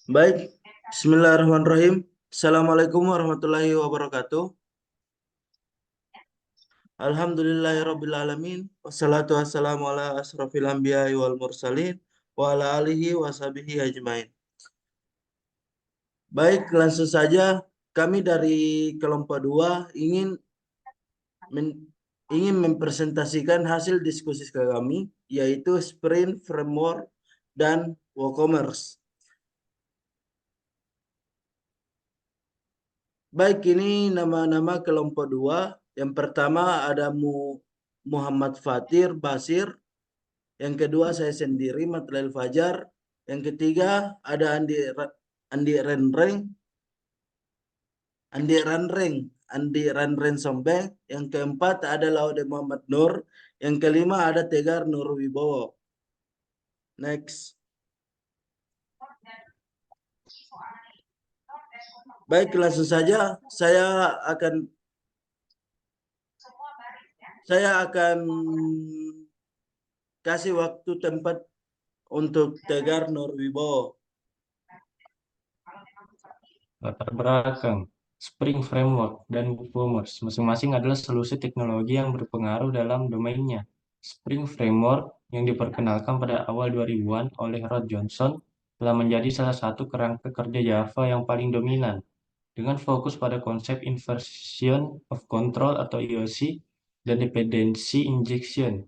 Baik, Bismillahirrahmanirrahim. Assalamualaikum warahmatullahi wabarakatuh. Alhamdulillahirrabbilalamin. Wassalatu wassalamu ala asrafil anbiya'i wal mursalin wa ala alihi wa sahbihi ajmain. Baik, langsung saja kami dari kelompok 2 ingin mempresentasikan hasil diskusi kami, yaitu Sprint Framework dan WooCommerce. Baik, ini nama-nama kelompok 2. Yang pertama ada Muhammad Fatir Basir. Yang kedua saya sendiri, Matlail Fajar. Yang ketiga ada Andi Renreng, Andi Ranreng Sombeng. Yang keempat ada Laude Muhammad Nur. Yang kelima ada Tegar Nur Wibowo. Next. Baik, langsung saja saya akan kasih waktu tempat untuk Tegar Nur Wibowo. Latar belakang Spring Framework dan WooCommerce masing-masing adalah solusi teknologi yang berpengaruh dalam domainnya. Spring Framework yang diperkenalkan pada awal 2000-an oleh Rod Johnson telah menjadi salah satu kerangka kerja Java yang paling dominan, dengan fokus pada konsep Inversion of Control atau IOC dan Dependency Injection.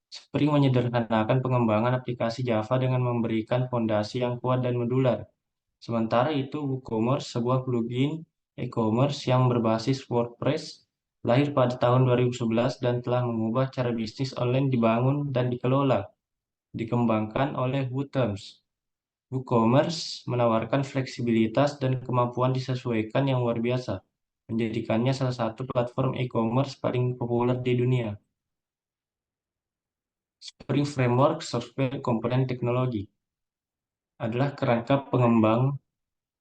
Spring menyederhanakan pengembangan aplikasi Java dengan memberikan fondasi yang kuat dan modular. Sementara itu, WooCommerce, sebuah plugin e-commerce yang berbasis WordPress, lahir pada tahun 2011 dan telah mengubah cara bisnis online dibangun dan dikelola, dikembangkan oleh WooTerms. WooCommerce menawarkan fleksibilitas dan kemampuan disesuaikan yang luar biasa, menjadikannya salah satu platform e-commerce paling populer di dunia. Spring Framework Software Komponen Teknologi adalah kerangka pengembang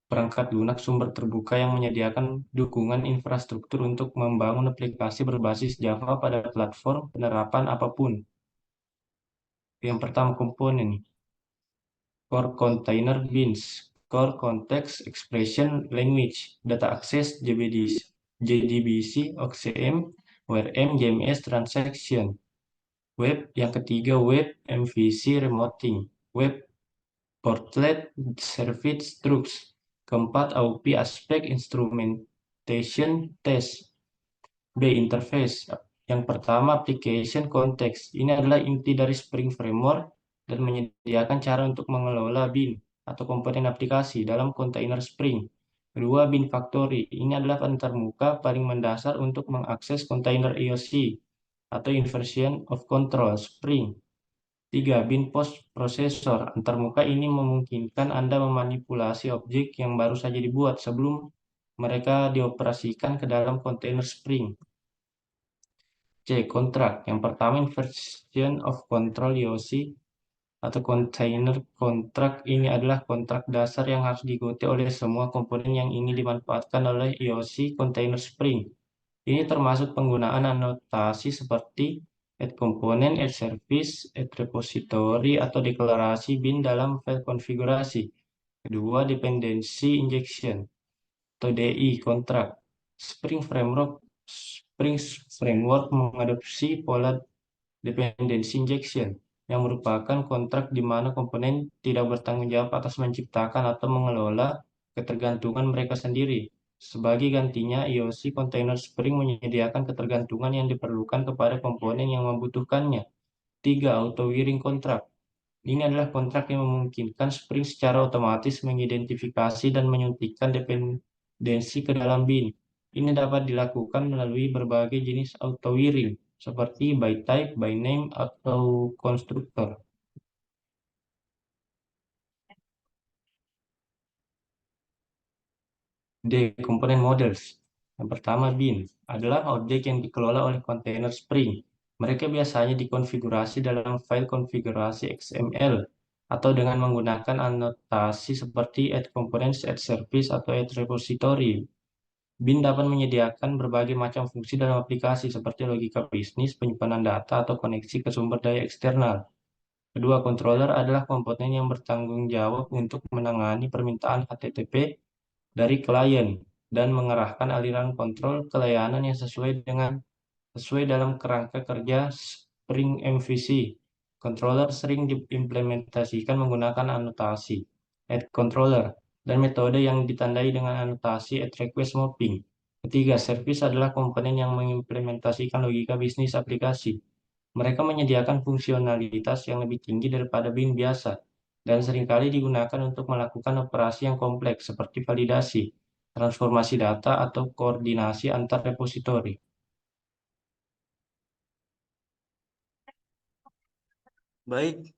perangkat lunak sumber terbuka yang menyediakan dukungan infrastruktur untuk membangun aplikasi berbasis Java pada platform penerapan apapun. Yang pertama komponen, Core Container Beans, Core Context Expression Language, Data Access JDBC, OCM, ORM, JMS Transaction. Web, yang ketiga Web MVC Remoting, Web Portlet Service Structs. Keempat, AUP Aspect Instrumentation Test. B. Interface. Yang pertama, Application Context. Ini adalah inti dari Spring Framework dan menyediakan cara untuk mengelola bin atau komponen aplikasi dalam kontainer Spring. Kedua, Bin Factory. Ini adalah antarmuka paling mendasar untuk mengakses kontainer IOC atau Inversion of Control Spring. 3. Bin Post Processor. Antarmuka ini memungkinkan Anda memanipulasi objek yang baru saja dibuat sebelum mereka dioperasikan ke dalam kontainer Spring. C. Kontrak. Yang pertama, Inversion of Control IOC atau Container Kontrak. Ini adalah kontrak dasar yang harus diikuti oleh semua komponen yang ingin dimanfaatkan oleh IOC Container Spring. Ini termasuk penggunaan anotasi seperti add component, add service, add repository, atau deklarasi bin dalam file konfigurasi. Kedua, dependency injection atau DI kontrak. Spring Framework mengadopsi pola dependency injection yang merupakan kontrak di mana komponen tidak bertanggung jawab atas menciptakan atau mengelola ketergantungan mereka sendiri. Sebagai gantinya, IOC Container Spring menyediakan ketergantungan yang diperlukan kepada komponen yang membutuhkannya. 3. Auto-wiring kontrak. Ini adalah kontrak yang memungkinkan Spring secara otomatis mengidentifikasi dan menyuntikkan dependensi ke dalam bin. Ini dapat dilakukan melalui berbagai jenis auto-wiring, seperti by type, by name, atau konstruktor. D. Component Models. Yang pertama, bin adalah objek yang dikelola oleh kontainer Spring. Mereka biasanya dikonfigurasi dalam file konfigurasi XML atau dengan menggunakan anotasi seperti add components, add service, atau add repository. Bin dapat menyediakan berbagai macam fungsi dalam aplikasi seperti logika bisnis, penyimpanan data, atau koneksi ke sumber daya eksternal. Kedua, controller adalah komponen yang bertanggung jawab untuk menangani permintaan HTTP dari klien dan mengarahkan aliran kontrol ke layanan yang sesuai dalam kerangka kerja Spring MVC. Controller sering diimplementasikan menggunakan anotasi add controller dan metode yang ditandai dengan anotasi add request mapping. Ketiga, service adalah komponen yang mengimplementasikan logika bisnis aplikasi. Mereka menyediakan fungsionalitas yang lebih tinggi daripada bin biasa dan seringkali digunakan untuk melakukan operasi yang kompleks seperti validasi, transformasi data, atau koordinasi antar repositori. Baik,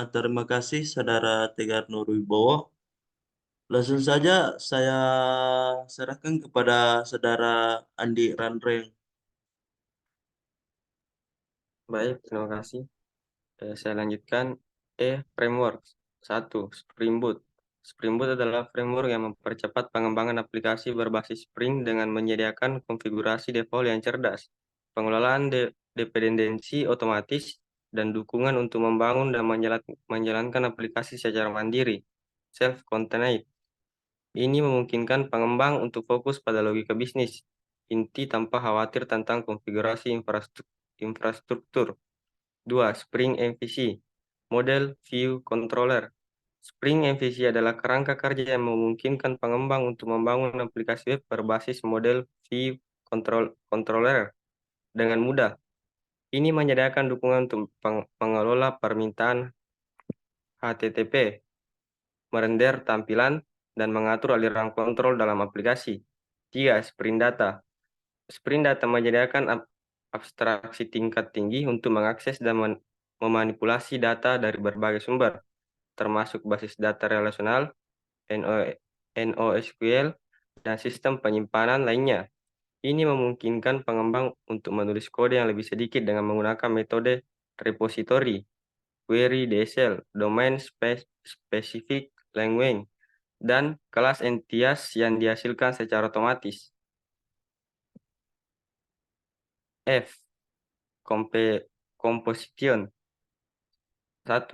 terima kasih Saudara Tegar Nurwibowo. Langsung saja saya serahkan kepada Saudara Andi Ranreng. Baik, terima kasih. Saya lanjutkan. Framework. Satu, Spring Boot. Spring Boot adalah framework yang mempercepat pengembangan aplikasi berbasis Spring dengan menyediakan konfigurasi default yang cerdas, pengelolaan dependensi otomatis, dan dukungan untuk membangun dan menjalankan aplikasi secara mandiri, self-contained. Ini memungkinkan pengembang untuk fokus pada logika bisnis inti tanpa khawatir tentang konfigurasi infrastruktur. 2. Spring MVC, Model View Controller. Spring MVC adalah kerangka kerja yang memungkinkan pengembang untuk membangun aplikasi web berbasis model View Controller dengan mudah. Ini menyediakan dukungan untuk pengelola permintaan HTTP, merender tampilan, dan mengatur aliran kontrol dalam aplikasi. 3. Sprint Data. Sprint Data menyediakan abstraksi tingkat tinggi untuk mengakses dan memanipulasi data dari berbagai sumber, termasuk basis data relasional, NoSQL, dan sistem penyimpanan lainnya. Ini memungkinkan pengembang untuk menulis kode yang lebih sedikit dengan menggunakan metode repository, query DSL, domain specific language, dan kelas entitas yang dihasilkan secara otomatis. F. Composition. 1.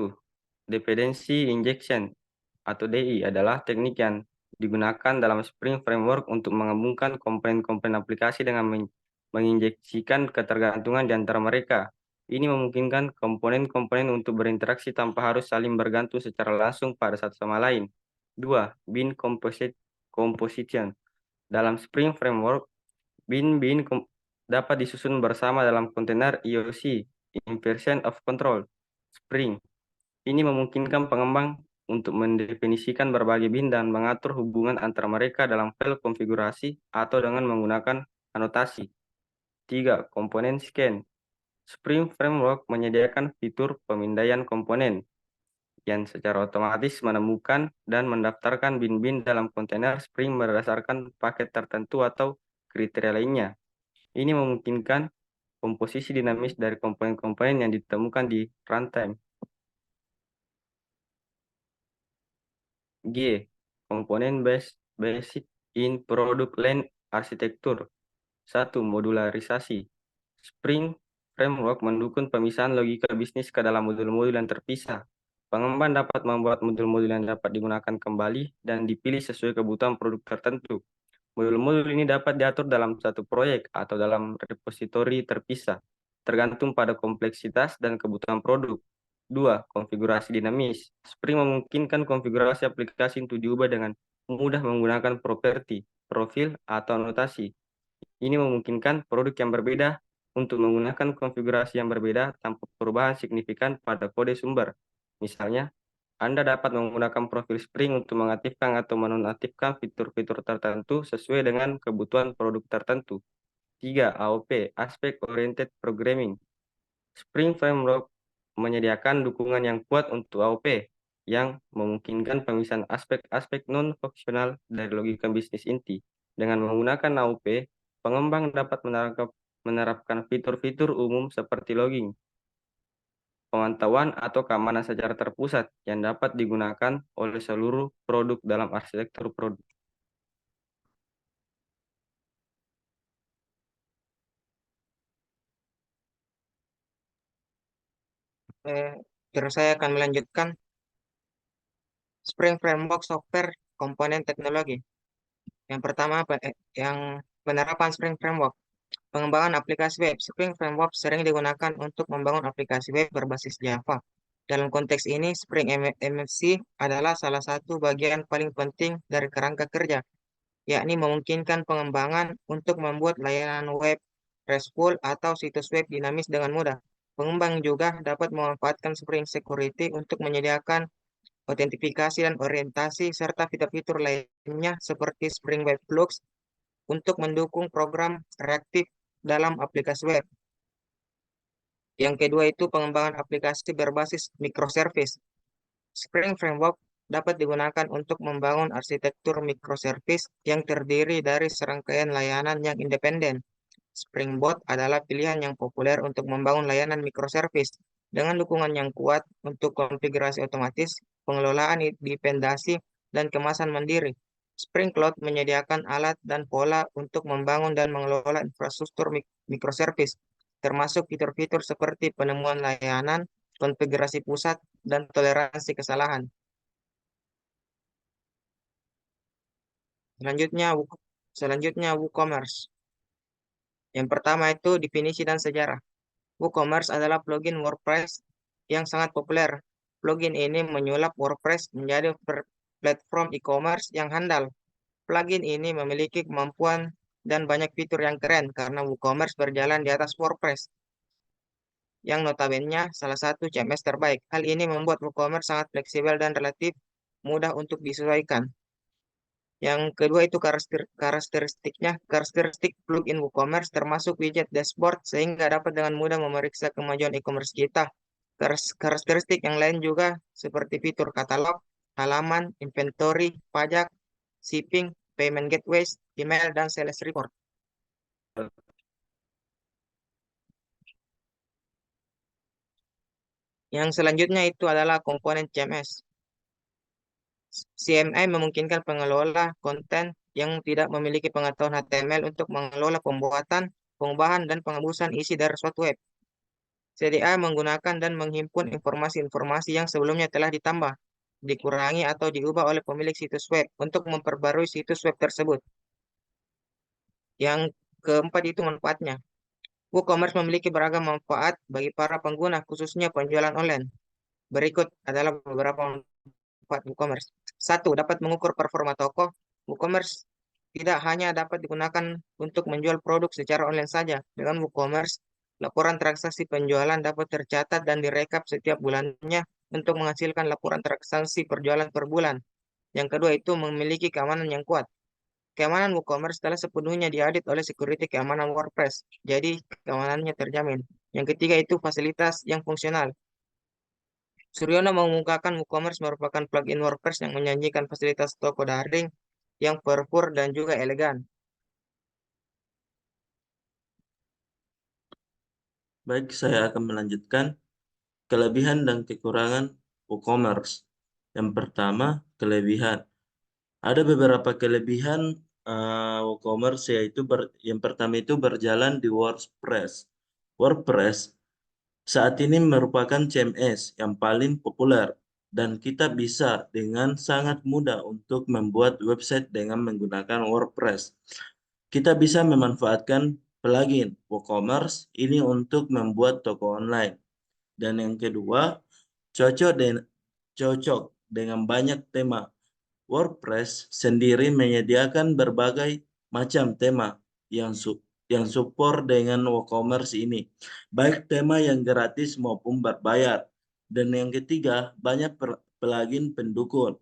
Dependency injection atau DI adalah teknik yang digunakan dalam Spring Framework untuk menggabungkan komponen-komponen aplikasi dengan menginjeksikan ketergantungan di antara mereka. Ini memungkinkan komponen-komponen untuk berinteraksi tanpa harus saling bergantung secara langsung pada satu sama lain. 2. Bin composition. Dalam Spring Framework, bin dapat disusun bersama dalam kontainer IOC, Inversion of Control, Spring. Ini memungkinkan pengembang untuk mendefinisikan berbagai bin dan mengatur hubungan antara mereka dalam file konfigurasi atau dengan menggunakan anotasi. 3. Komponen scan. Spring Framework menyediakan fitur pemindaian komponen yang secara otomatis menemukan dan mendaftarkan bin-bin dalam kontainer Spring berdasarkan paket tertentu atau kriteria lainnya. Ini memungkinkan komposisi dinamis dari komponen-komponen yang ditemukan di runtime. G. Komponen basic in product line arsitektur. 1. Modularisasi. Spring Framework mendukung pemisahan logika bisnis ke dalam modul-modul yang terpisah. Pengembang dapat membuat modul-modul yang dapat digunakan kembali dan dipilih sesuai kebutuhan produk tertentu. Modul-modul ini dapat diatur dalam satu proyek atau dalam repositori terpisah, tergantung pada kompleksitas dan kebutuhan produk. 2. Konfigurasi dinamis. Spring memungkinkan konfigurasi aplikasi untuk diubah dengan mudah menggunakan properti, profil, atau anotasi. Ini memungkinkan produk yang berbeda untuk menggunakan konfigurasi yang berbeda tanpa perubahan signifikan pada kode sumber. Misalnya, Anda dapat menggunakan profil Spring untuk mengaktifkan atau menonaktifkan fitur-fitur tertentu sesuai dengan kebutuhan produk tertentu. 3. AOP, Aspect Oriented Programming. Spring Framework menyediakan dukungan yang kuat untuk AOP yang memungkinkan pemisahan aspek-aspek non-fungsional dari logika bisnis inti. Dengan menggunakan AOP, pengembang dapat menerapkan fitur-fitur umum seperti logging, pemantauan, atau keamanan secara terpusat yang dapat digunakan oleh seluruh produk dalam arsitektur produk. Terus saya akan melanjutkan Spring Framework Software Komponen Teknologi. Yang pertama, yang penerapan Spring Framework. Pengembangan aplikasi web. Spring Framework sering digunakan untuk membangun aplikasi web berbasis Java. Dalam konteks ini, Spring MFC adalah salah satu bagian paling penting dari kerangka kerja, yakni memungkinkan pengembangan untuk membuat layanan web RESTful atau situs web dinamis dengan mudah. Pengembang juga dapat memanfaatkan Spring Security untuk menyediakan autentifikasi dan orientasi serta fitur-fitur lainnya seperti Spring Web Flux untuk mendukung program reaktif dalam aplikasi web. Yang kedua itu pengembangan aplikasi berbasis microservice. Spring Framework dapat digunakan untuk membangun arsitektur microservice yang terdiri dari serangkaian layanan yang independen. Springboot adalah pilihan yang populer untuk membangun layanan microservice dengan dukungan yang kuat untuk konfigurasi otomatis, pengelolaan dependensi, dan kemasan mandiri. Spring Cloud menyediakan alat dan pola untuk membangun dan mengelola infrastruktur microservice, termasuk fitur-fitur seperti penemuan layanan, konfigurasi pusat, dan toleransi kesalahan. Selanjutnya WooCommerce. Yang pertama itu definisi dan sejarah. WooCommerce adalah plugin WordPress yang sangat populer. Plugin ini menyulap WordPress menjadi platform e-commerce yang handal. Plugin ini memiliki kemampuan dan banyak fitur yang keren karena WooCommerce berjalan di atas WordPress, yang notabene salah satu CMS terbaik. Hal ini membuat WooCommerce sangat fleksibel dan relatif mudah untuk disesuaikan. Yang kedua itu karakteristik plugin WooCommerce termasuk widget dashboard sehingga dapat dengan mudah memeriksa kemajuan e-commerce kita. Karakteristik yang lain juga seperti fitur katalog, halaman, inventory, pajak, shipping, payment gateways, email, dan sales report. Yang selanjutnya itu adalah komponen CMS. CMI memungkinkan pengelola konten yang tidak memiliki pengetahuan HTML untuk mengelola pembuatan, pengubahan, dan penghapusan isi dari suatu web. CDA menggunakan dan menghimpun informasi-informasi yang sebelumnya telah ditambah, dikurangi, atau diubah oleh pemilik situs web untuk memperbarui situs web tersebut. Yang keempat itu manfaatnya. WooCommerce memiliki beragam manfaat bagi para pengguna, khususnya penjualan online. Berikut adalah beberapa manfaat WooCommerce. 1. Dapat mengukur performa toko. WooCommerce tidak hanya dapat digunakan untuk menjual produk secara online saja. Dengan WooCommerce, laporan transaksi penjualan dapat tercatat dan direkap setiap bulannya untuk menghasilkan laporan transaksi perjualan per bulan. Yang kedua itu memiliki keamanan yang kuat. Keamanan WooCommerce telah sepenuhnya diaudit oleh security keamanan WordPress, jadi keamanannya terjamin. Yang ketiga itu fasilitas yang fungsional. Suryono mengungkapkan WooCommerce merupakan plugin WordPress yang menjanjikan fasilitas toko daring yang powerful dan juga elegan. Baik, saya akan melanjutkan kelebihan dan kekurangan WooCommerce. Yang pertama, kelebihan. Ada beberapa kelebihan WooCommerce, yaitu yang pertama itu berjalan di WordPress. WordPress saat ini merupakan CMS yang paling populer dan kita bisa dengan sangat mudah untuk membuat website dengan menggunakan WordPress. Kita bisa memanfaatkan plugin WooCommerce ini untuk membuat toko online. Dan yang kedua, cocok dengan banyak tema. WordPress sendiri menyediakan berbagai macam tema yang support dengan WooCommerce ini, baik tema yang gratis maupun berbayar. Dan yang ketiga, banyak plugin pendukung.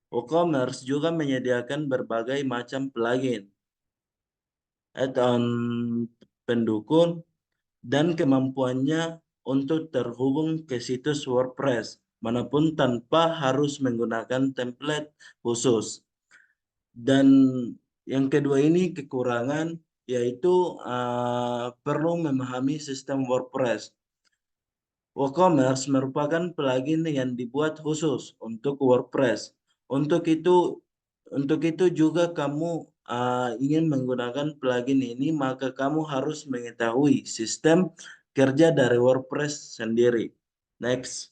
WooCommerce juga menyediakan berbagai macam plugin, add-on pendukung, dan kemampuannya untuk terhubung ke situs WordPress manapun tanpa harus menggunakan template khusus. Dan yang kedua ini kekurangan, yaitu perlu memahami sistem WordPress. WooCommerce merupakan plugin yang dibuat khusus untuk WordPress. Untuk itu juga kamu ingin menggunakan plugin ini, maka kamu harus mengetahui sistem kerja dari WordPress sendiri. Next.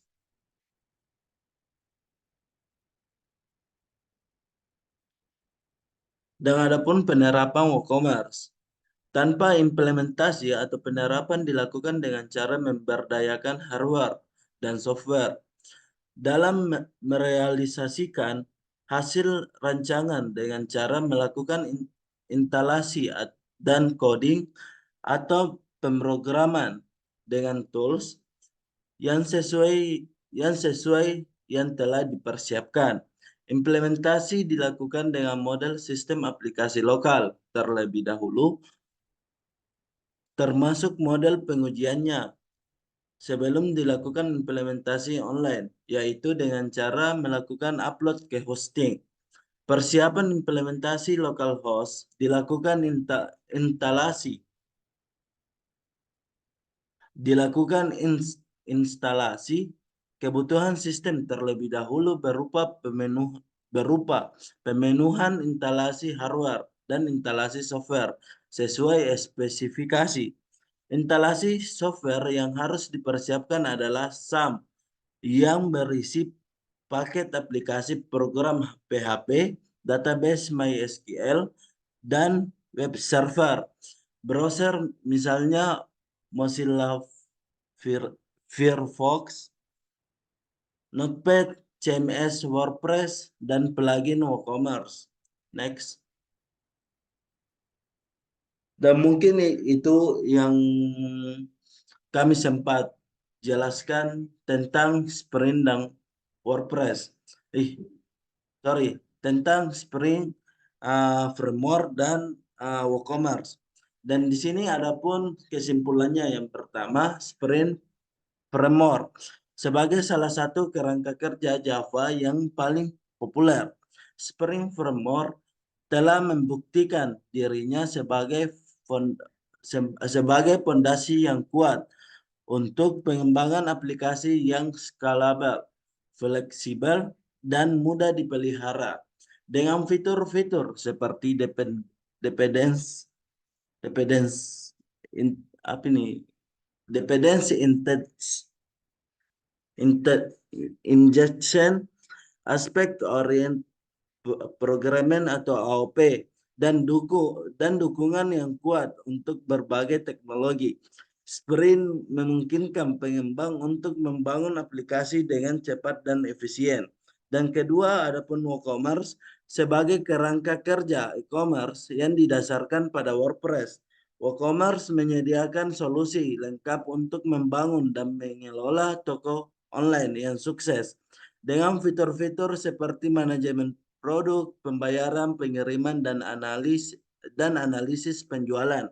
Dan adapun penerapan WooCommerce. Tanpa implementasi atau penerapan dilakukan dengan cara memberdayakan hardware dan software dalam merealisasikan hasil rancangan dengan cara melakukan instalasi dan coding atau pemrograman dengan tools yang sesuai yang telah dipersiapkan. Implementasi dilakukan dengan model sistem aplikasi lokal terlebih dahulu, termasuk model pengujiannya sebelum dilakukan implementasi online, yaitu dengan cara melakukan upload ke hosting. Persiapan implementasi localhost dilakukan instalasi kebutuhan sistem terlebih dahulu berupa pemenuhan instalasi hardware dan instalasi software sesuai spesifikasi. Instalasi software yang harus dipersiapkan adalah SAM yang berisi paket aplikasi program PHP, database MySQL, dan web server. Browser misalnya Mozilla Firefox, Notepad, CMS, WordPress, dan plugin WooCommerce. Next. Dan mungkin itu yang kami sempat jelaskan tentang Spring dan WordPress. Tentang Spring Framework dan WooCommerce. Dan di sini ada pun kesimpulannya. Yang pertama, Spring Framework sebagai salah satu kerangka kerja Java yang paling populer. Spring Framework telah membuktikan dirinya sebagai fondasi yang kuat untuk pengembangan aplikasi yang skalabel, fleksibel, dan mudah dipelihara dengan fitur-fitur seperti dependency injection, aspect orient programming atau AOP, dan dukungan yang kuat untuk berbagai teknologi. Spring memungkinkan pengembang untuk membangun aplikasi dengan cepat dan efisien. Dan kedua, adapun WooCommerce sebagai kerangka kerja e-commerce yang didasarkan pada WordPress. WooCommerce menyediakan solusi lengkap untuk membangun dan mengelola toko online yang sukses dengan fitur-fitur seperti manajemen produk, pembayaran, pengiriman, dan analisis penjualan.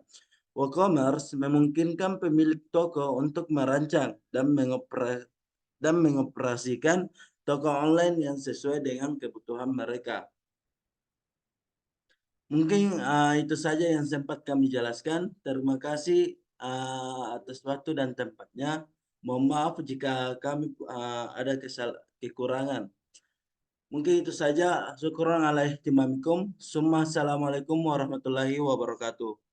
WooCommerce memungkinkan pemilik toko untuk merancang dan mengoperasikan toko online yang sesuai dengan kebutuhan mereka. Mungkin itu saja yang sempat kami jelaskan. Terima kasih atas waktu dan tempatnya. Mohon maaf jika kami ada kekurangan. Mungkin itu saja. Syukran ala ihtimamikum. Assalamualaikum warahmatullahi wabarakatuh.